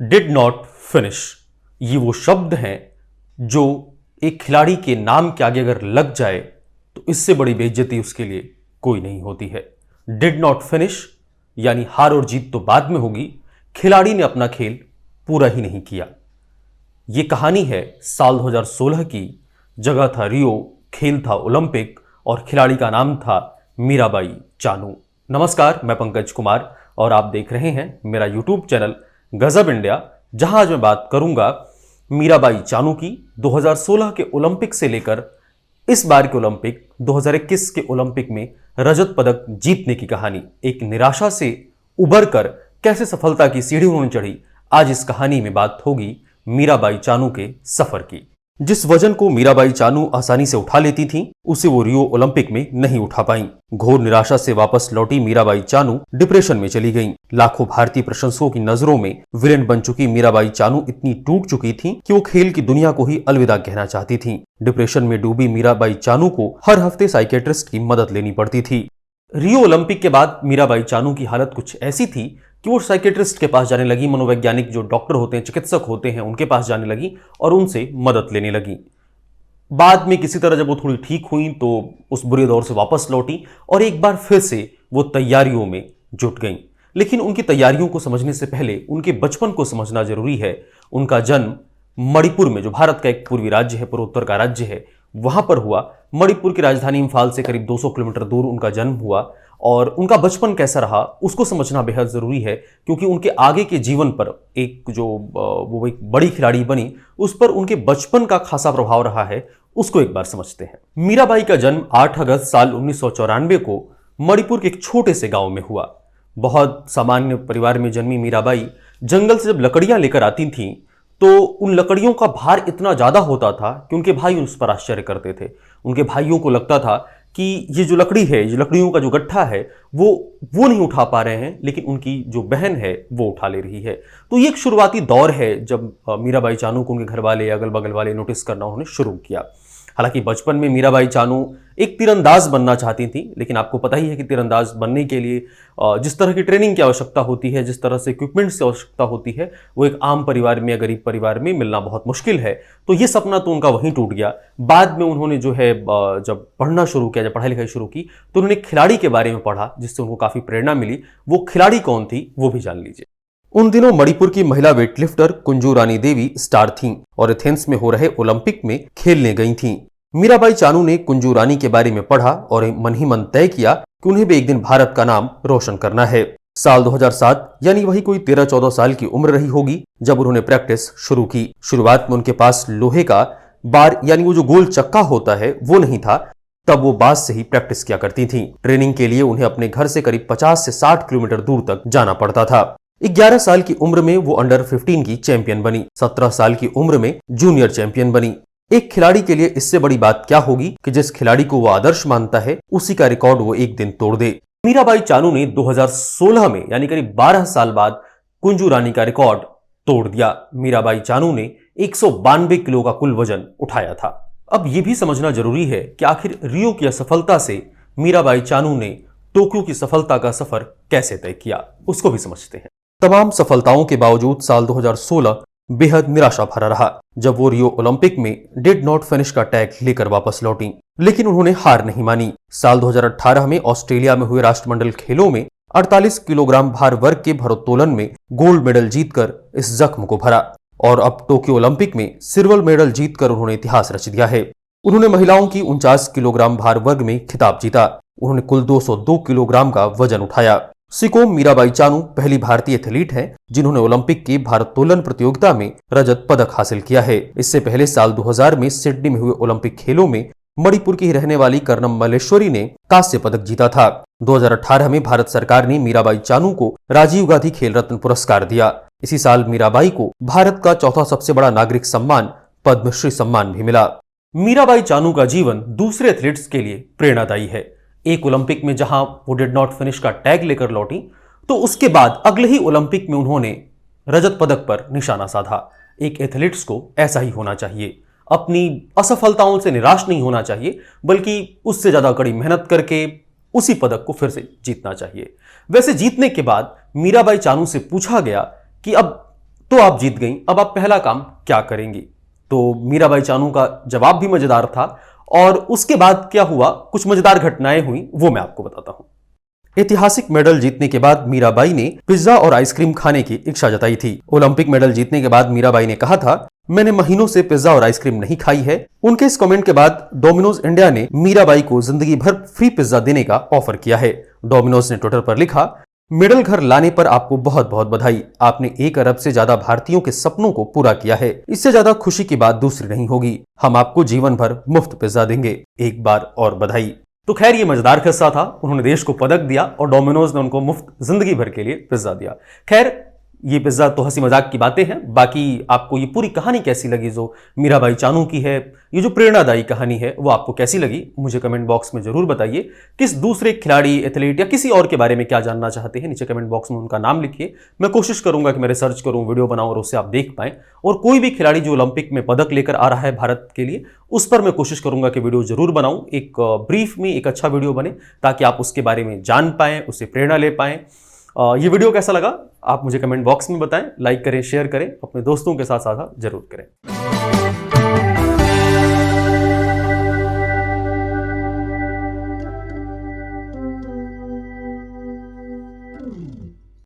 Did not finish, ये वो शब्द हैं जो एक खिलाड़ी के नाम के आगे अगर लग जाए तो इससे बड़ी बेइज्जती उसके लिए कोई नहीं होती है। डिड नॉट फिनिश यानी हार और जीत तो बाद में होगी, खिलाड़ी ने अपना खेल पूरा ही नहीं किया। यह कहानी है साल 2016 की। जगह था रियो, खेल था ओलंपिक और खिलाड़ी का नाम था मीराबाई चानू। नमस्कार, मैं पंकज कुमार और आप देख रहे हैं मेरा यूट्यूब चैनल गजब इंडिया, जहां आज मैं बात करूंगा मीराबाई चानू की 2016 के ओलंपिक से लेकर इस बार के ओलंपिक 2021 के ओलंपिक में रजत पदक जीतने की कहानी। एक निराशा से उबरकर कैसे सफलता की सीढ़ी उन्होंने चढ़ी, आज इस कहानी में बात होगी मीराबाई चानू के सफर की। जिस वजन को मीराबाई चानू आसानी से उठा लेती थीं, उसे वो रियो ओलंपिक में नहीं उठा पाईं। घोर निराशा से वापस लौटी मीराबाई चानू डिप्रेशन में चली गईं। लाखों भारतीय प्रशंसकों की नजरों में विलेन बन चुकी मीराबाई चानू इतनी टूट चुकी थीं कि वो खेल की दुनिया को ही अलविदा कहना चाहती थीं। डिप्रेशन में डूबी मीराबाई चानू को हर हफ्ते साइकियाट्रिस्ट की मदद लेनी पड़ती थी। रियो ओलंपिक के बाद मीराबाई चानू की हालत कुछ ऐसी थी कि वो साइकियाट्रिस्ट के पास जाने लगी, मनोवैज्ञानिक जो डॉक्टर होते हैं, चिकित्सक होते हैं, उनके पास जाने लगी और उनसे मदद लेने लगी। बाद में किसी तरह जब वो थोड़ी ठीक हुई तो उस बुरे दौर से वापस लौटी और एक बार फिर से वो तैयारियों में जुट गईं। लेकिन उनकी तैयारियों को समझने से पहले उनके बचपन को समझना जरूरी है। उनका जन्म मणिपुर में, जो भारत का एक पूर्वी राज्य है, पूर्वोत्तर का राज्य है, वहां पर हुआ। मणिपुर की राजधानी इम्फाल से करीब 200 किलोमीटर दूर उनका जन्म हुआ और उनका बचपन कैसा रहा उसको समझना बेहद जरूरी है, क्योंकि उनके आगे के जीवन पर एक जो वो एक बड़ी खिलाड़ी बनी, उस पर उनके बचपन का खासा प्रभाव रहा है। उसको एक बार समझते हैं। मीराबाई का जन्म 8 अगस्त साल 1994 को मणिपुर के एक छोटे से गांव में हुआ। बहुत सामान्य परिवार में जन्मी मीराबाई जंगल से जब लकड़ियां लेकर आती थीं तो उन लकड़ियों का भार इतना ज्यादा होता था कि उनके भाई उस पर आश्चर्य करते थे। उनके भाइयों को लगता था कि ये जो लकड़ी है, ये लकड़ियों का जो गट्ठा है, वो नहीं उठा पा रहे हैं, लेकिन उनकी जो बहन है वो उठा ले रही है। तो ये एक शुरुआती दौर है जब मीराबाई चानू को उनके घर वाले, अगल बगल वाले नोटिस करना उन्होंने शुरू किया। हालांकि बचपन में मीराबाई चानू एक तीरंदाज बनना चाहती थी, लेकिन आपको पता ही है कि तीरंदाज बनने के लिए जिस तरह की ट्रेनिंग की आवश्यकता होती है, जिस तरह से इक्विपमेंट्स की आवश्यकता होती है, वो एक आम परिवार में या गरीब परिवार में मिलना बहुत मुश्किल है। तो ये सपना तो उनका वहीं टूट गया। बाद में उन्होंने जो है जब पढ़ना शुरू किया, जब पढ़ाई लिखाई शुरू की, तो उन्होंने खिलाड़ी के बारे में पढ़ा जिससे उनको काफी प्रेरणा मिली। वो खिलाड़ी कौन थी वो भी जान लीजिए। उन दिनों मणिपुर की महिला वेटलिफ्टर कुंजू रानी देवी स्टार थीं और एथेंस में हो रहे ओलंपिक में खेलने गई थीं। मीराबाई चानू ने कुंजू रानी के बारे में पढ़ा और मन ही मन तय किया कि उन्हें भी एक दिन भारत का नाम रोशन करना है। साल 2007 यानी वही कोई 13-14 साल की उम्र रही होगी जब उन्होंने प्रैक्टिस शुरू की। शुरुआत में उनके पास लोहे का बार यानी वो जो गोल चक्का होता है वो नहीं था, तब वो बांस से ही प्रैक्टिस किया करती थी। ट्रेनिंग के लिए उन्हें अपने घर से करीब 50 से 60 किलोमीटर दूर तक जाना पड़ता था। 11 साल की उम्र में वो अंडर 15 की चैंपियन बनी। 17 साल की उम्र में जूनियर चैंपियन बनी। एक खिलाड़ी के लिए इससे बड़ी बात क्या होगी कि जिस खिलाड़ी को वो आदर्श मानता है उसी का रिकॉर्ड वो एक दिन तोड़ दे। मीराबाई चानू ने 2016 में यानी करीब 12 साल बाद कुंजू रानी का रिकॉर्ड तोड़ दिया। मीराबाई चानू ने 192 किलो का कुल वजन उठाया था। अब यह भी समझना जरूरी है कि आखिर रियो की असफलता से मीराबाई चानू ने टोक्यो की सफलता का सफर कैसे तय किया, उसको भी समझते हैं। तमाम सफलताओं के बावजूद साल 2016 बेहद निराशा भरा रहा जब वो रियो ओलंपिक में डिड नॉट फिनिश का टैग लेकर वापस लौटी। लेकिन उन्होंने हार नहीं मानी। साल 2018 में ऑस्ट्रेलिया में हुए राष्ट्रमंडल खेलों में 48 किलोग्राम भार वर्ग के भारोत्तोलन में गोल्ड मेडल जीतकर इस जख्म को भरा और अब टोक्यो ओलंपिक में सिल्वर मेडल जीतकर उन्होंने इतिहास रच दिया है। उन्होंने महिलाओं की 49 किलोग्राम भार वर्ग में खिताब जीता। उन्होंने कुल 202 किलोग्राम का वजन उठाया। सिकोम मीराबाई चानू पहली भारतीय एथलीट हैं जिन्होंने ओलंपिक की भारोत्तोलन प्रतियोगिता में रजत पदक हासिल किया है। इससे पहले साल 2000 में सिडनी में हुए ओलंपिक खेलों में मणिपुर की रहने वाली कर्णम मल्लेश्वरी ने कांस्य पदक जीता था। 2018 में भारत सरकार ने मीराबाई चानू को राजीव गांधी खेल रत्न पुरस्कार दिया। इसी साल मीराबाई को भारत का चौथा सबसे बड़ा नागरिक सम्मान पद्मश्री सम्मान भी मिला। मीराबाई चानू का जीवन दूसरे एथलीट्स के लिए प्रेरणादायी है। एक ओलंपिक में जहां वो डिड नॉट फिनिश का टैग लेकर लौटी, तो उसके बाद अगले ही ओलंपिक में उन्होंने रजत पदक पर निशाना साधा। एक एथलीट्स को ऐसा ही होना चाहिए। अपनी असफलताओं से निराश नहीं होना चाहिए, बल्कि उससे ज्यादा कड़ी मेहनत करके उसी पदक को फिर से जीतना चाहिए। वैसे जीतने के बाद मीराबाई चानू से पूछा गया कि अब तो आप जीत गई, अब आप पहला काम क्या करेंगी? तो मीराबाई चानू का जवाब भी मजेदार था और उसके बाद क्या हुआ, कुछ मजेदार घटनाएं हुई, वो मैं आपको बताता हूं। ऐतिहासिक मेडल जीतने के बाद मीराबाई ने पिज्जा और आइसक्रीम खाने की इच्छा जताई थी। ओलंपिक मेडल जीतने के बाद मीराबाई ने कहा था, मैंने महीनों से पिज्जा और आइसक्रीम नहीं खाई है। उनके इस कमेंट के बाद डोमिनोज इंडिया ने मीराबाई को जिंदगी भर फ्री पिज्जा देने का ऑफर किया है। डोमिनोज ने ट्विटर पर लिखा, मेडल घर लाने पर आपको बहुत बहुत बधाई। आपने 1 अरब से ज्यादा भारतीयों के सपनों को पूरा किया है। इससे ज्यादा खुशी की बात दूसरी नहीं होगी। हम आपको जीवन भर मुफ्त पिज्जा देंगे। एक बार और बधाई। तो खैर ये मजेदार किस्सा था। उन्होंने देश को पदक दिया और डोमिनोज ने उनको मुफ्त जिंदगी भर के लिए पिज्जा दिया। खैर ये पिज्जा तो हंसी मजाक की बातें हैं। बाकी आपको ये पूरी कहानी कैसी लगी जो मीराबाई चानू की है, ये जो प्रेरणादायी कहानी है, वो आपको कैसी लगी मुझे कमेंट बॉक्स में जरूर बताइए। किस दूसरे खिलाड़ी, एथलीट या किसी और के बारे में क्या जानना चाहते हैं, नीचे कमेंट बॉक्स में उनका नाम लिखिए। मैं कोशिश करूंगा कि मैं रिसर्च करूं, वीडियो बनाऊं और उससे आप देख पाएं। और कोई भी खिलाड़ी जो ओलंपिक में पदक लेकर आ रहा है भारत के लिए, उस पर मैं कोशिश करूंगा कि वीडियो जरूर बनाऊं। एक ब्रीफ में एक अच्छा वीडियो बने ताकि आप उसके बारे में जान पाएं, उससे प्रेरणा ले पाएं। ये वीडियो कैसा लगा आप मुझे कमेंट बॉक्स में बताएं। लाइक करें, शेयर करें, अपने दोस्तों के साथ साझा जरूर करें।